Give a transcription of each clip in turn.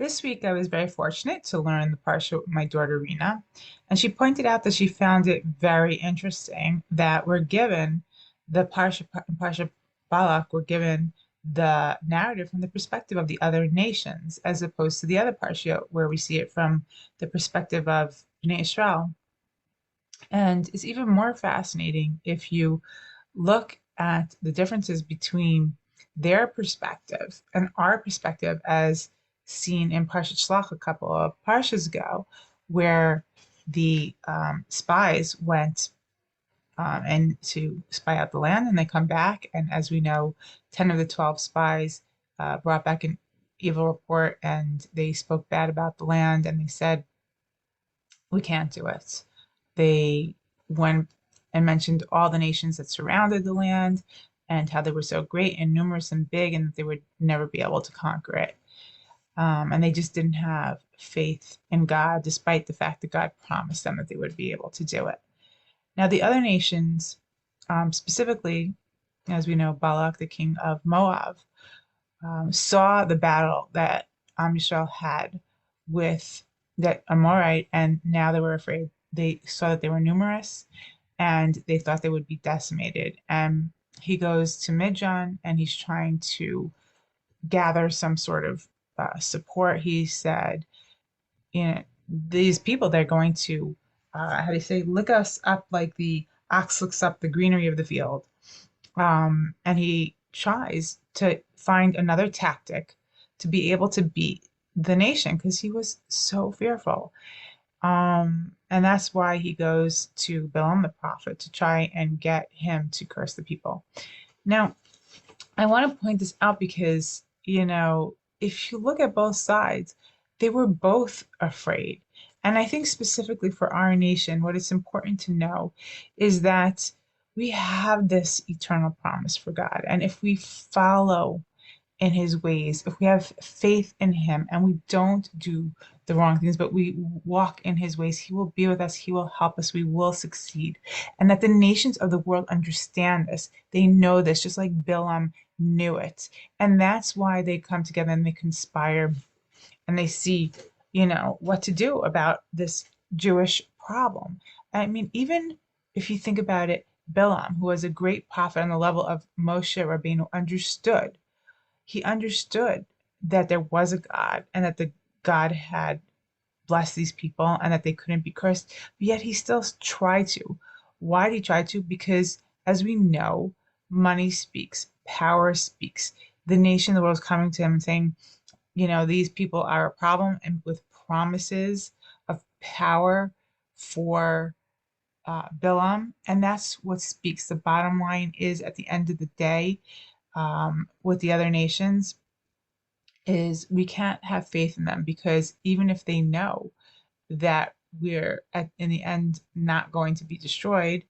This week, I was very fortunate to learn the Parsha with my daughter Rena, and she pointed out that she found it very interesting that we're given the Parsha Balak, we're given the narrative from the perspective of the other nations, as opposed to the other Parsha where we see it from the perspective of Bnei Israel. And it's even more fascinating if you look at the differences between their perspective and our perspective as seen in Parshat Shelach a couple of parshas ago, where the spies went and to spy out the land, and they come back, and as we know, 10 of the 12 spies brought back an evil report, and they spoke bad about the land, and they said, we can't do it. They went and mentioned all the nations that surrounded the land and how they were so great and numerous and big and that they would never be able to conquer it. And they just didn't have faith in God, despite the fact that God promised them that they would be able to do it. Now, the other nations, specifically, as we know, Balak, the king of Moab, saw the battle that Israel had with that Amorite, and now they were afraid. They saw that they were numerous, and they thought they would be decimated. And he goes to Midian, and he's trying to gather some sort of support. He said, you know, these people, they're going to, how do you say, look us up like the ox looks up the greenery of the field. And he tries to find another tactic to be able to beat the nation because he was so fearful. And that's why he goes to Balaam the prophet to try and get him to curse the people. Now, I want to point this out because, if you look at both sides, they were both afraid. And I think specifically for our nation, what is important to know is that we have this eternal promise for God. And if we follow in his ways, if we have faith in him and we don't do the wrong things, but we walk in his ways, he will be with us, he will help us, we will succeed. And that the nations of the world understand this. They know this, just like Bilam knew it. And that's why they come together and they conspire and they see, what to do about this Jewish problem. I mean, even if you think about it, Bilam, who was a great prophet on the level of Moshe Rabbeinu, understood. He understood that there was a God and that the God had blessed these people and that they couldn't be cursed, but yet he still tried to. Why did he try to? Because as we know, money speaks, power speaks. The nation, the world is coming to him and saying, these people are a problem, and with promises of power for Bilam, and that's what speaks. The bottom line is, at the end of the day, with the other nations, is we can't have faith in them because even if they know that in the end not going to be destroyed,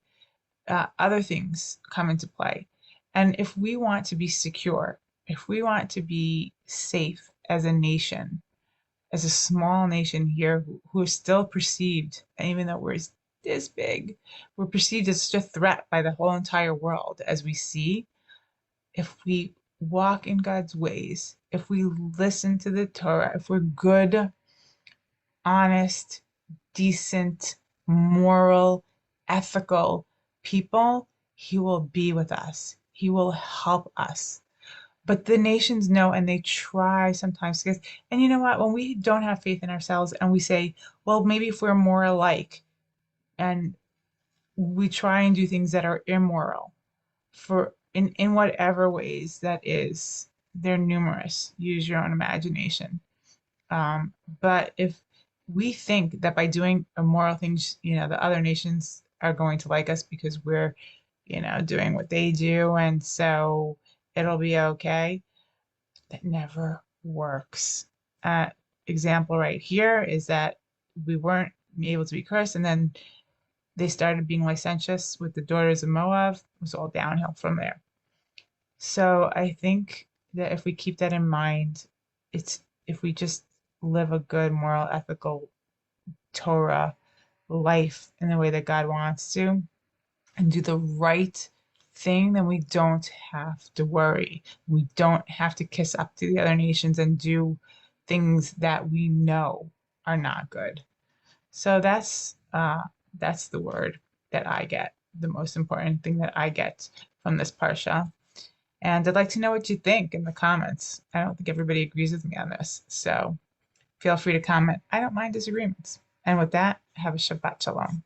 other things come into play. And if we want to be secure, if we want to be safe as a nation, as a small nation here who are still perceived, even though we're this big, we're perceived as such a threat by the whole entire world, as we see, if we walk in God's ways, if we listen to the Torah, if we're good, honest, decent, moral, ethical people, he will be with us. He will help us. But the nations know and they try sometimes because, and you know what, when we don't have faith in ourselves and we say, well, maybe if we're more alike and we try and do things that are immoral for in whatever ways that is, they're numerous. Use your own imagination. But if we think that by doing immoral things, the other nations are going to like us because we're, doing what they do, and so it'll be okay. That never works. Example right here is that we weren't able to be cursed, and then they started being licentious with the daughters of Moab. It was all downhill from there. So I think that if we keep that in mind, if we just live a good, moral, ethical Torah life in the way that God wants to and do the right thing, then we don't have to worry. We don't have to kiss up to the other nations and do things that we know are not good. So that's the word that I get, the most important thing that I get from this parsha. And I'd like to know what you think in the comments. I don't think everybody agrees with me on this, so feel free to comment. I don't mind disagreements. And with that, have a Shabbat Shalom.